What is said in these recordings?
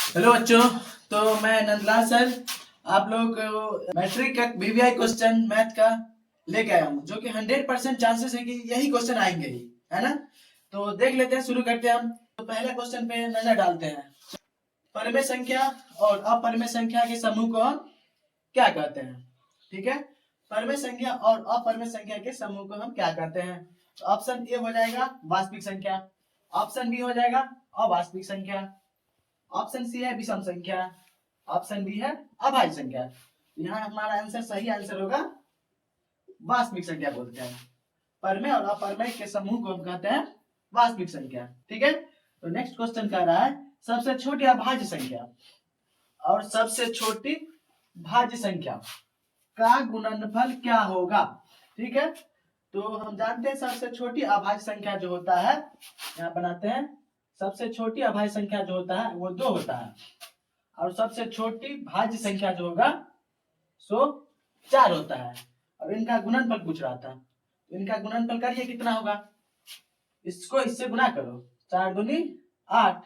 Hello बच्चों, तो मैं नंदलाल सर आप लोग को मैट्रिक का बीबीआई क्वेश्चन मैथ का लेके आया हूँ, जो कि 100% चांसेस है कि यही क्वेश्चन आएंगे ही, है ना। तो देख लेते हैं, शुरू करते हैं हम। तो पहले क्वेश्चन पे नजर डालते हैं। परिमेय संख्या और अपरिमेय संख्या के समूह को हम क्या कहते हैं? ठीक है, परिमेय संख्या और अपरिमेय संख्या के समूह को हम क्या कहते हैं? तो ऑप्शन ए हो जाएगा वास्तविक संख्या, ऑप्शन बी हो जाएगा अवास्तविक संख्या, ऑप्शन सी है विषम संख्या, ऑप्शन डी है अभाज्य संख्या। यहाँ हमारा आंसर, सही आंसर होगा वास्तविक संख्या बोलते हैं। परिमेय और अपरिमेय के समूह को हम कहते हैं वास्तविक संख्या। ठीक है, तो नेक्स्ट क्वेश्चन कह रहा है सबसे छोटी अभाज्य संख्या और सबसे छोटी भाज्य संख्या का गुणनफल क्या होगा? ठीक है, तो हम जानते हैं सबसे छोटी अभाज्य संख्या जो होता है, यहाँ बनाते हैं, सबसे छोटी अभाज्य संख्या जो होता है वो 2 होता है, और सबसे छोटी भाज्य संख्या जो होगा सो 4 होता है। और इनका गुणनफल पूछ रहा था, इनका गुणनफल करिए कितना होगा, इसको इससे गुना करो, 4 दूनी 8,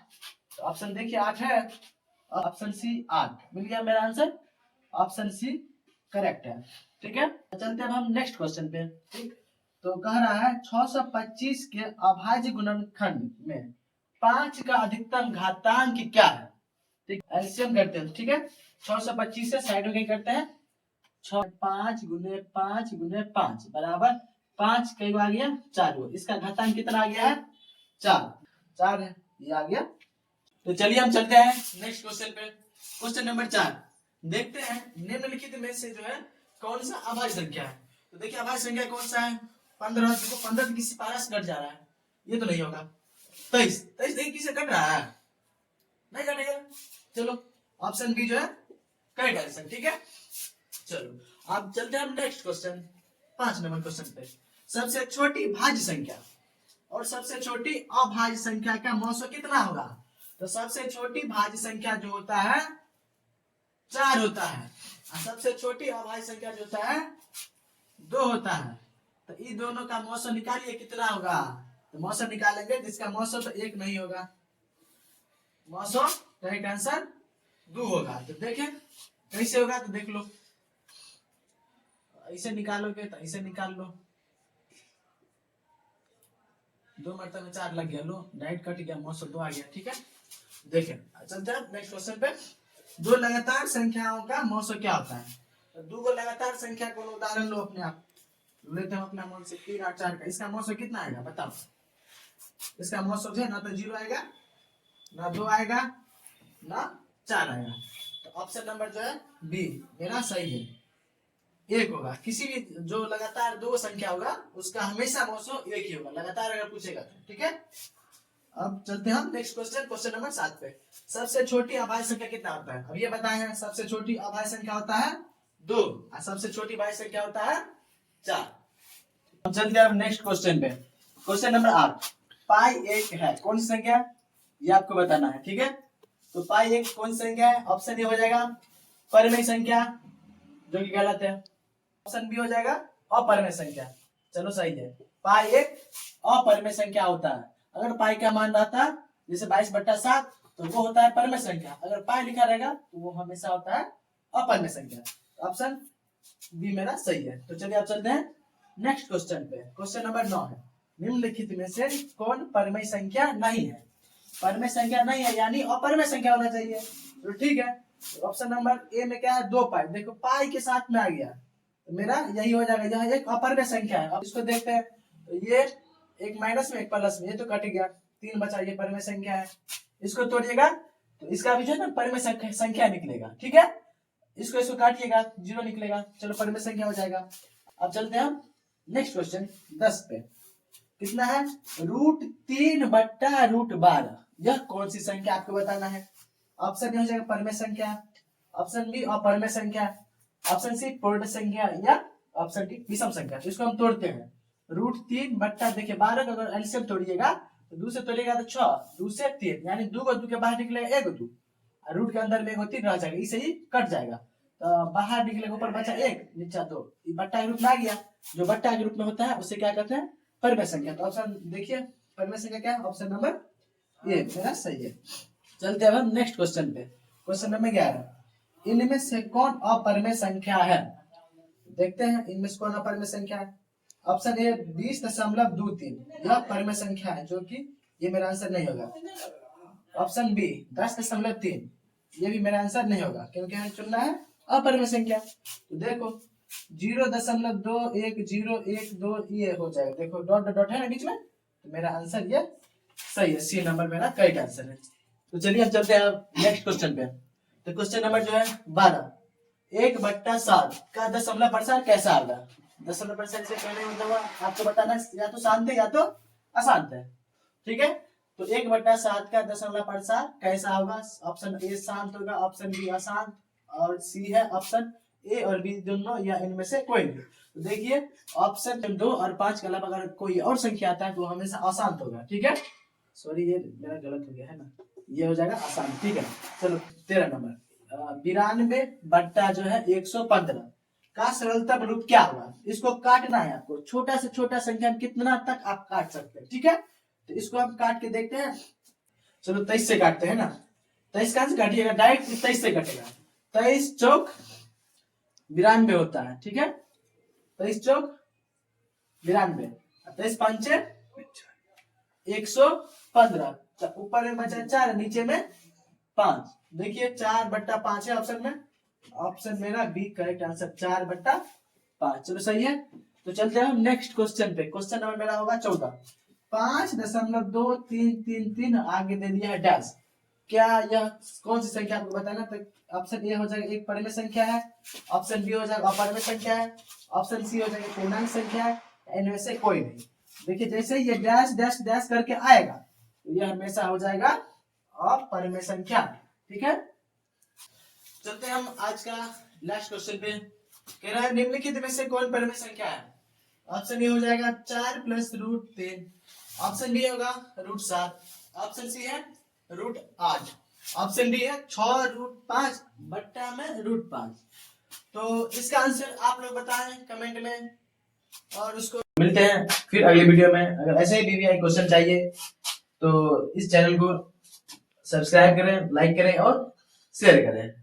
तो ऑप्शन देखिए 8 है, ऑप्शन सी 8 मिल गया मेरा आंसर, ऑप्शन सी करेक्ट है। ठीक है, चलते हैं हम नेक्स्ट क्वेश्चन पे। ठीक, तो कह रहा है 625 के अभाज्य गुणनखंड में 5 का अधिकतम घातांक क्या है? ठीक, एलसीएम करते हैं। ठीक है, 625 से साइड में करते हैं, 5 गुने 5 गुने 5 बराबर 5 कई आ गया 4 गो, इसका घातांक कितना आ गया है 4 है, ये आ गया। तो चलिए हम चलते हैं नेक्स्ट क्वेश्चन पे। क्वेश्चन नंबर 4 देखते हैं, निम्नलिखित में से जो है कौन सा अभाज्य संख्या है? तो देखिए अभाज्य संख्या कौन सा है, 15, देखो 15 तो किसी पारा से कट जा रहा है, ये तो नहीं होगा। 23 देखिए किसे कट रहा है, नहीं कटेगा। चलो ऑप्शन बी जो है करेक्ट आंसर। ठीक है, चलो अब चलते हैं हम नेक्स्ट क्वेश्चन, 5 नंबर क्वेश्चन पे। सबसे छोटी भाज्य संख्या और सबसे छोटी अभाज्य संख्या का मौसो कितना होगा? तो सबसे छोटी भाज्य संख्या जो होता है 4 होता है, और सबसे छोटी अभाज्य संख्या जो होता है 2 होता है। तो इन दोनों का मौसो निकालिए कितना होगा? तो मौसो निकालेंगे जिसका मौसो तो 1 नहीं होगा, मौसो करेक्ट आंसर 2 होगा। तो देखें कैसे होगा, तो देख लो, ऐसे निकालोगे तो ऐसे निकाल लो, 2 मरतबे 4 लग गया, लो डाइट कट गया, मौसम 2 आ गया। ठीक है, देखें चलते हैं नेक्स्ट क्वेश्चन पे। दो लगातार संख्याओं का मौसम क्या होता है? तो दो लगातार संख्या को उदाहरण लो, अपने आप लेते हैं अपना मन से 3 8 4 का, इसका मौसम कितना आएगा बताओ? इसका मौसम है ना तो 0 आएगा, ना 2 आएगा, ना 4 आएगा। तो ऑप्शन नंबर जो है बी मेरा सही है, 1 होगा। किसी भी जो लगातार 2 संख्या होगा उसका हमेशा मौसम 1 ही होगा, लगातार अगर पूछेगा तो। ठीक है, अब चलते हैं हम नेक्स्ट क्वेश्चन, क्वेश्चन नंबर 7 पे। सबसे छोटी अभाज्य संख्या कितना होता है? अब ये बताए हैं, सबसे छोटी अभाज्य संख्या होता है 2 और सबसे छोटी भाज्य संख्या होता है 4। अब चलते हैं नेक्स्ट क्वेश्चन पे, क्वेश्चन नंबर 8। पाई 1 है कौन सी संख्या, ये आपको बताना है। ठीक है, तो पाई 1 कौन सी संख्या है? ऑप्शन ए हो जाएगा परिमेय संख्या, जो कि गलत है। ऑप्शन बी हो जाएगा अपरिमेय संख्या, चलो सही है। पाई 1 अपरिमेय संख्या होता है। अगर पाई का मान रहता है जैसे 22/7 तो वो होता है परिमेय संख्या, अगर पाई लिखा रहेगा तो वो हमेशा होता है अपरिमेय संख्या। ऑप्शन बी मेरा सही है। तो चलिए आप चलते हैं नेक्स्ट क्वेश्चन पे, क्वेश्चन नंबर 9 है, निम्नलिखित में से कौन परिमेय संख्या नहीं है? परिमेय संख्या नहीं है यानी अपरिमेय संख्या होना चाहिए। तो ठीक है, ऑप्शन नंबर ए में क्या है 2 पाई, देखो पाई के साथ में आ गया, तो मेरा यही हो जाएगा, यह एक अपरिमेय संख्या है। अब इसको देखते हैं, तो ये एक माइनस में एक प्लस में, ये तो कट गया, 3 बचा, ये परिमेय संख्या है। इसको तोड़िएगा तो इसका भी जो है ना परिमेय संख्या निकलेगा। ठीक है, इसको इसको काटिएगा 0 निकलेगा, चलो परिमेय संख्या हो जाएगा। अब चलते हैं हम नेक्स्ट क्वेश्चन 10 पे, कितना है √3/√12, यह कौन सी संख्या आपको बताना है? ऑप्शन ए हो जाएगा परिमेय संख्या, ऑप्शन बी अपरिमेय संख्या, ऑप्शन सी पूर्ण संख्या, या ऑप्शन डी विषम संख्या। तो इसको हम तोड़ते हैं, √3 देखिए 12 का अगर एलसीएम तोड़िएगा तो 2 से तोड़िएगा तो 6, 2 से 3 यानी 2 को 2 के बाहर निकलेगा 1 2, और रूट के अंदर में 1 3 रह जाएगा, इसे ही कट जाएगा। तो बाहर निकलेगा, ऊपर बचा 1 नीचे 2, बट्टा के रूप में आ गया, जो बट्टा के रूप में होता है उसे क्या कहते हैं? परिमेय संख्या। तो ऑप्शन देखिए परिमेय संख्या क्या है, ऑप्शन नंबर ए मेरा सही है। चलते हैं हम नेक्स्ट क्वेश्चन पे। क्वेश्चन नंबर 11, इनमें से कौन अपरिमेय संख्या है? देखते हैं इनमें से कौन अपरिमेय संख्या है। ऑप्शन ए 20.23, यह परिमेय संख्या है, जो कि ये मेरा आंसर नहीं होगा। ऑप्शन बी 10.3, ये भी मेरा आंसर नहीं होगा, क्योंकि हमें चुनना है अपरिमेय संख्या। तो देखो 0.2102 ये हो जाएगा, देखो डॉट डॉट है ना बीच में, तो मेरा आंसर ये सही है, सी नंबर मेरा करेक्ट आंसर है। तो चलिए हम चलते हैं नेक्स्ट क्वेश्चन पे। तो क्वेश्चन नंबर जो है 12, 1/7 का दशमलव प्रसार कैसा होगा? दशमलव प्रसार से कहने मतलब आपको बताना या तो शांत है या तो अशांत है, ठीक है। तो 1/7 का दशमलव प्रसार कैसा होगा? ऑप्शन ए शांत होगा, ऑप्शन बी अशांत, और सी है ऑप्शन ए और बी दोनों, या इनमें से कोई नहीं। तो देखिए ऑप्शन 2 और 5 के अलावा अगर कोई और संख्या आता है तो हमेशा अशांत होगा, ठीक है। सॉरी ये मेरा गलत हो गया है ना, ये हो जाएगा अशांत, ठीक है। चलो 13 नंबर, 92 बट्टा जो है 115 का सरलतम रूप क्या होगा? इसको काटना है आपको, छोटा से छोटा संख्या कितना तक आप काट सकते हैं, ठीक है। तो इसको हम काट के देखते हैं। चलो 23 से काटते हैं ना, 23 कहां से काटिएगा? डायरेक्ट 23 से कटेगा। 23 चौक 92 होता है, ठीक है। 23 चौक 92, 23 पंचे 115, ऊपर में बचा 4, नीचे में 5। देखिए 4/5 है ऑप्शन में, ऑप्शन मेरा बी करेक्ट आंसर, 4/5। चलो सही है। तो चलते हैं हम नेक्स्ट क्वेश्चन पे। क्वेश्चन नंबर मेरा होगा 14, 5.2333 आगे दे दिया है डैश, क्या यह कौन सी संख्या आपको बताना? तो ऑप्शन ए हो जाएगा एक परिमेय संख्या है, ऑप्शन बी हो जाएगा अपरिमेय संख्या है, ऑप्शन सी हो जाएगा पूर्णांक संख्या है, इनमें से कोई नहीं। देखिए जैसे ये डैश डैश डैश करके आएगा तो यह हमेशा हो जाएगा अपरिमेय संख्या, ठीक है। चलते हैं हम आज का लास्ट क्वेश्चन पे। कह रहा है निम्नलिखित में से कौन परिमेय संख्या है? ऑप्शन ए हो जाएगा 4 + √3, ऑप्शन बी होगा √7, ऑप्शन सी है √8, ऑप्शन डी है 6√5 बट्टा में √5। तो इसका आंसर आप लोग बताएं कमेंट में, और उसको मिलते हैं फिर अगली वीडियो में। अगर ऐसे ही बीवीआई क्वेश्चन चाहिए तो इस चैनल को सब्सक्राइब करें, लाइक करें और शेयर करें।